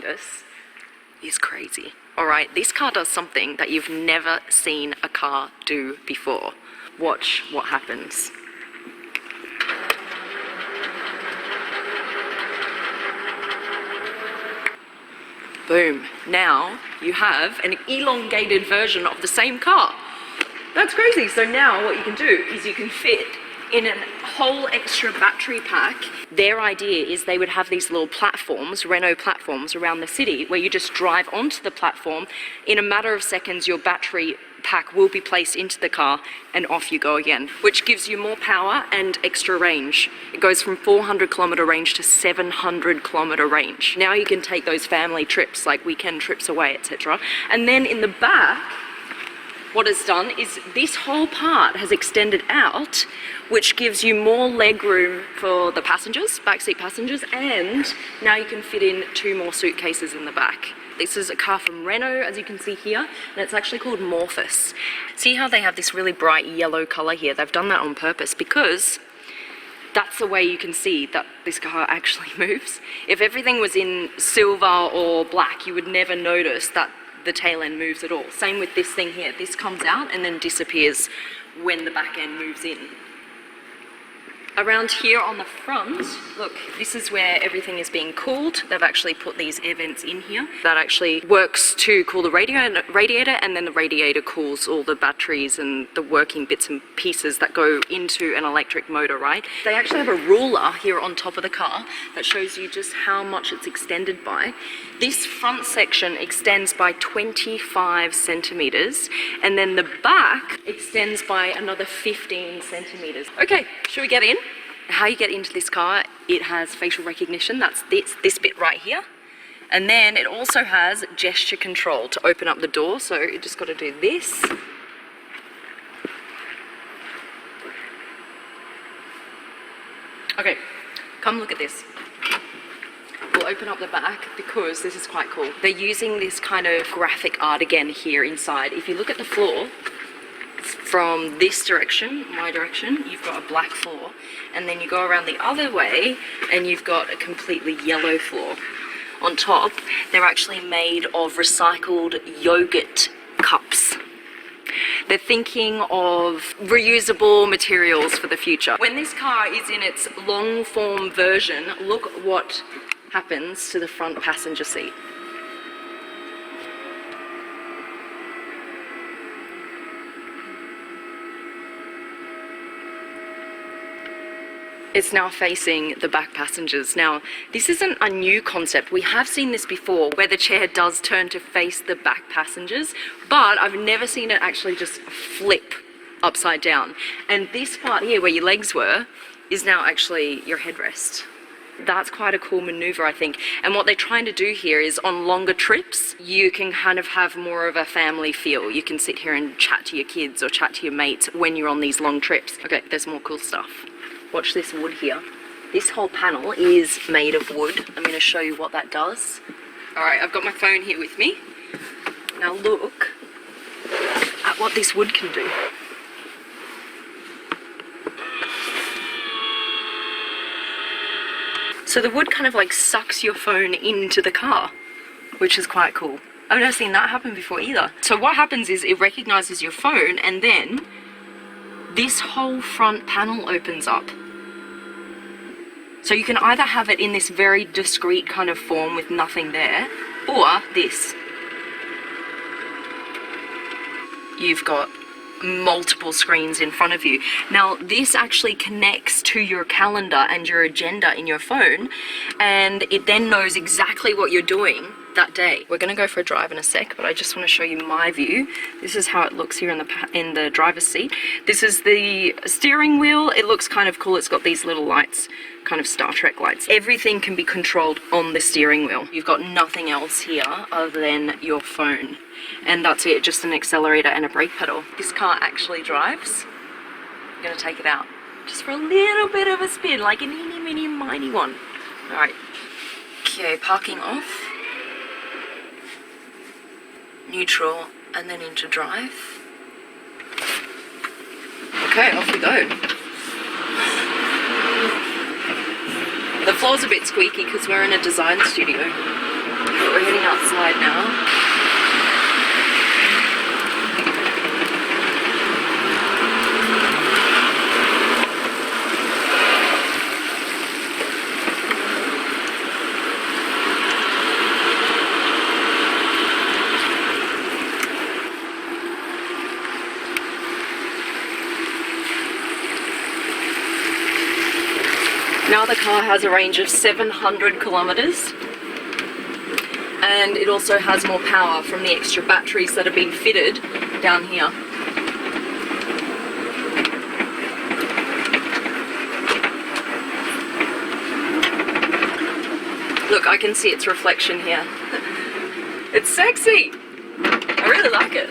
this is crazy. Alright, this car does something that you've never seen a car do before. Watch what happens. Boom. Now you have an elongated version of the same car. That's crazy. So now what you can do is you can fit in a whole extra battery pack. Their idea is they would have these little platforms, Renault platforms around the city, where you just drive onto the platform. In a matter of seconds, your battery pack will be placed into the car and off you go again, which gives you more power and extra range. It goes from 400 kilometer range to 700 kilometer range. Now you can take those family trips, like weekend trips away, etc. And then in the back, what it's done is this whole part has extended out, which gives you more leg room for the passengers, backseat passengers, and now you can fit in 2 more suitcases in the back. This is a car from Renault, as you can see here, and it's actually called Morphous. See how they have this really bright yellow color here? They've done that on purpose because that's the way you can see that this car actually moves. If everything was in silver or black, you would never notice that the tail end moves at all. Same with this thing here. This comes out and then disappears when the back end moves in. Around here on the front, look, this is where everything is being cooled. They've actually put these air vents in here. That actually works to cool the radiator, and then the radiator cools all the batteries and the working bits and pieces that go into an electric motor, right? They actually have a ruler here on top of the car that shows you just how much it's extended by. This front section extends by 25 centimeters, and then the back extends by another 15 centimeters. Okay, should we get in? How you get into this car, it has facial recognition, that's this bit right here. And then it also has gesture control to open up the door, so you just got to do this. Okay, come look at this. We'll open up the back because this is quite cool. They're using this kind of graphic art again here inside. If you look at the floor, from this direction, my direction, you've got a black floor, and then you go around the other way and you've got a completely yellow floor. On top, they're actually made of recycled yogurt cups. They're thinking of reusable materials for the future. When this car is in its long form version, look what happens to the front passenger seat. It's now facing the back passengers. Now, this isn't a new concept. We have seen this before, where the chair does turn to face the back passengers, but I've never seen it actually just flip upside down. And this part here, where your legs were, is now actually your headrest. That's quite a cool maneuver, I think. And what they're trying to do here is, on longer trips, you can kind of have more of a family feel. You can sit here and chat to your kids or chat to your mates when you're on these long trips. Okay, there's more cool stuff. Watch this wood here. This whole panel is made of wood. I'm going to show you what that does. Alright, I've got my phone here with me. Now look at what this wood can do. So the wood kind of like sucks your phone into the car, which is quite cool. I've never seen that happen before either. So what happens is it recognizes your phone, and then this whole front panel opens up. So you can either have it in this very discreet kind of form with nothing there, or this. You've got multiple screens in front of you. Now this actually connects to your calendar and your agenda in your phone, and it then knows exactly what you're doing that day. We're gonna go for a drive in a sec, but I just want to show you my view. This is how it looks here in the driver's seat. This is the steering wheel. It looks kind of cool. It's got these little lights, kind of Star Trek lights. Everything can be controlled on the steering wheel. You've got nothing else here other than your phone, and that's it, just an accelerator and a brake pedal. This car actually drives. I'm gonna take it out just for a little bit of a spin, like an eeny meeny miny one. All right, okay, parking off, neutral, and then into drive. Okay, off we go. The floor's a bit squeaky because we're in a design studio. we're heading outside now. Now the car has a range of 700 kilometers, and it also has more power from the extra batteries that have been fitted down here. Look, I can see its reflection here. It's sexy! I really like it.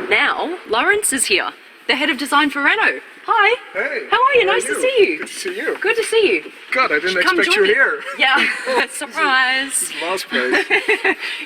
Now, Lawrence is here, the head of design for Renault. Hi. Hey. How are you? Nice to see you. Good to see you. Good to see you. God, I didn't expect you here. Yeah, surprise. Last place.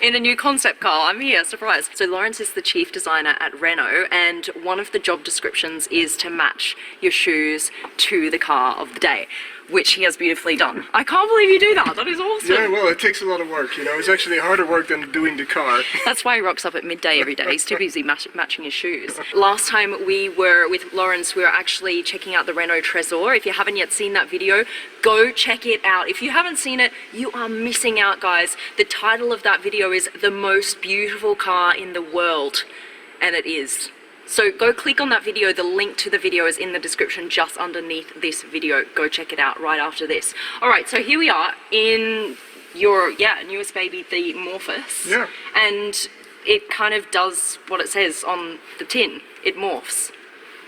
In a new concept car, I'm here, surprise. So Lawrence is the chief designer at Renault, and one of the job descriptions is to match your shoes to the car of the day, which he has beautifully done. I can't believe you do that. That is awesome. Yeah, well, it takes a lot of work, you know. It's actually harder work than doing the car. That's why he rocks up at midday every day. He's too busy matching his shoes. Last time we were with Lawrence, we were actually checking out the Renault Trésor. If you haven't yet seen that video, go check it out. If you haven't seen it, you are missing out, guys. The title of that video is The Most Beautiful Car in the World. And it is. So go click on that video. The link to the video is in the description just underneath this video. Go check it out right after this. Alright, so here we are in your, newest baby, the Morphous. Yeah. And it kind of does what it says on the tin. It morphs.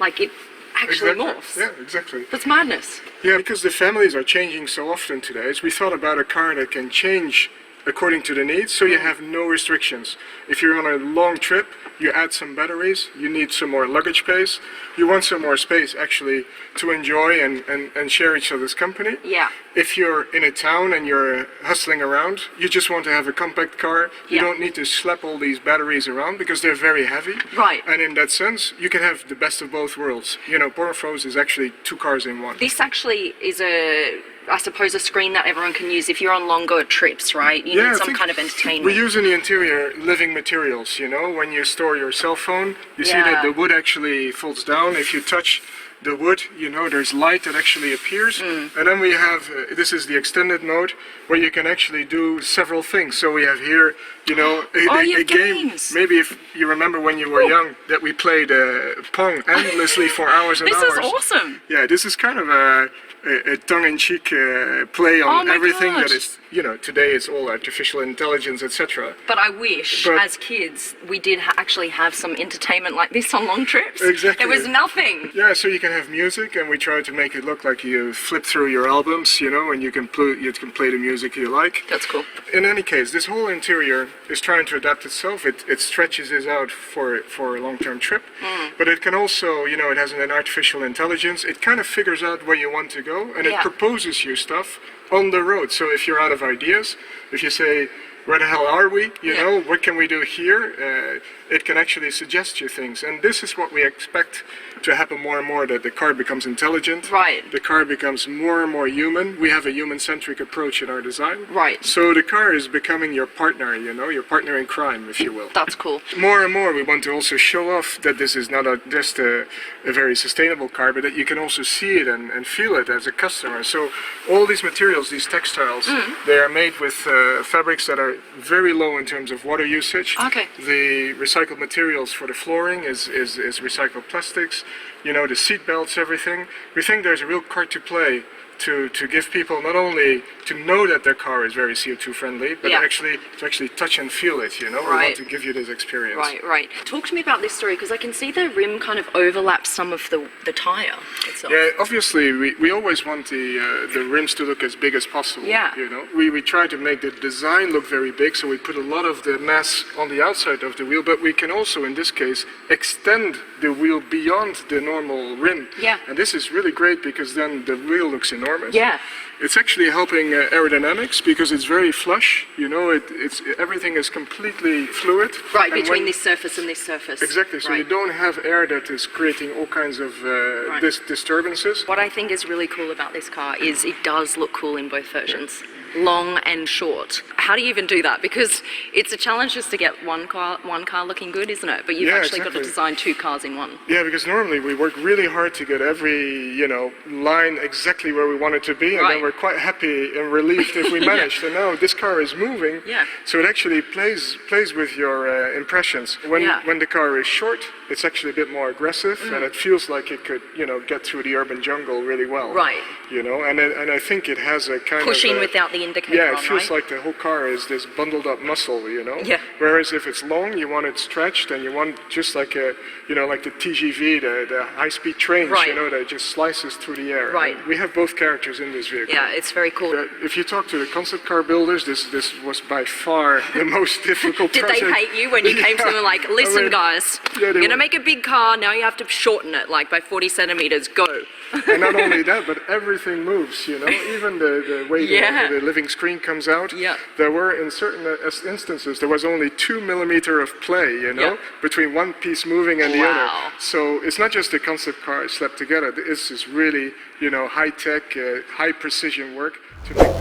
Like, it actually morphs. Yeah, exactly. That's madness. Yeah, because the families are changing so often today, so we thought about a car that can change according to the needs, so you have no restrictions. If you're on a long trip, you add some batteries, you need some more luggage space, you want some more space actually to enjoy and share each other's company. Yeah. If you're in a town and you're hustling around, you just want to have a compact car, you don't need to slap all these batteries around because they're very heavy. Right. And in that sense, you can have the best of both worlds. You know, Morphous is actually two cars in one. This actually is I suppose a screen that everyone can use if you're on longer trips, right? You need some kind of entertainment. We use in the interior living materials, you know, when you store your cell phone, you see that the wood actually folds down. If you touch the wood, you know, there's light that actually appears. And then we have, this is the extended mode, where you can actually do several things. So we have here, you know, a game. Maybe if you remember when you were young, that we played Pong endlessly for hours and hours. This is awesome. Yeah, this is kind of a tongue-in-cheek play on everything that is, you know, today it's all artificial intelligence, etc. But I wish, as kids, we did actually have some entertainment like this on long trips. Exactly. There was nothing. Yeah, so you can have music, and we try to make it look like you flip through your albums, you know, and you can play the music you like. That's cool. In any case, this whole interior is trying to adapt itself. It stretches this out for a long-term trip, but it can also, you know, it has an artificial intelligence. It kind of figures out where you want to go, and it proposes you stuff on the road. So if you're out of ideas, if you say, where the hell are we? You know, what can we do here? It can actually suggest you things. And this is what we expect to happen more and more, that the car becomes intelligent. Right. The car becomes more and more human. We have a human-centric approach in our design. Right. So the car is becoming your partner, you know, your partner in crime, if you will. That's cool. More and more we want to also show off that this is not just a very sustainable car, but that you can also see it and feel it as a customer. So all these materials, these textiles, they are made with fabrics that are very low in terms of water usage. Okay. The recycled materials for the flooring is recycled plastics. You know, the seat belts, everything. We think there's a real card to play to give people not only to know that their car is very CO2 friendly, but actually to actually touch and feel it, you know. We want to give you this experience. Right. Talk to me about this story, because I can see the rim kind of overlaps some of the tyre itself. Yeah, obviously we always want the rims to look as big as possible. Yeah. You know, we try to make the design look very big, so we put a lot of the mass on the outside of the wheel, but we can also, in this case, extend the wheel beyond the normal rim. Yeah. And this is really great because then the wheel looks enormous. Yeah. It's actually helping aerodynamics because it's very flush. You know, everything is completely fluid. Right, And between this surface and this surface. Exactly. So you Right. don't have air that is creating all kinds of disturbances. What I think is really cool about this car is it does look cool in both versions. Long and short. How do you even do that? Because it's a challenge just to get one car looking good, isn't it? But you've Yeah, actually got to exactly. design two cars in one. Yeah, because normally we work really hard to get every, line exactly where we want it to be, and Right. then we're quite happy and relieved if we manage. And now this car is moving, Yeah. so it actually plays with your impressions. When the car is short, it's actually a bit more aggressive, and it feels like it could, get through the urban jungle really well. Right. And I think it has a kind Pushing of without the indicator yeah, it on, feels right? like the whole car is this bundled up muscle, Yeah. Whereas if it's long, you want it stretched, and you want just like like the TGV, the high-speed trains, Right. that just slices through the air. Right. And we have both characters in this vehicle. Yeah, it's very cool. If you talk to the concept car builders, this was by far the most difficult Did project. they hate you when you came to them and like, listen guys, yeah, you're they gonna were. make a big car, now you have to shorten it like by 40 centimeters, go. And not only that, but everything moves, even the way Yeah. the living screen comes out. Yeah. There were, in certain instances, there was only 2 millimeter of play, Yeah. between one piece moving and the Wow. other. So it's not just the concept car slept together. This is really, high-tech, high-precision work to make this.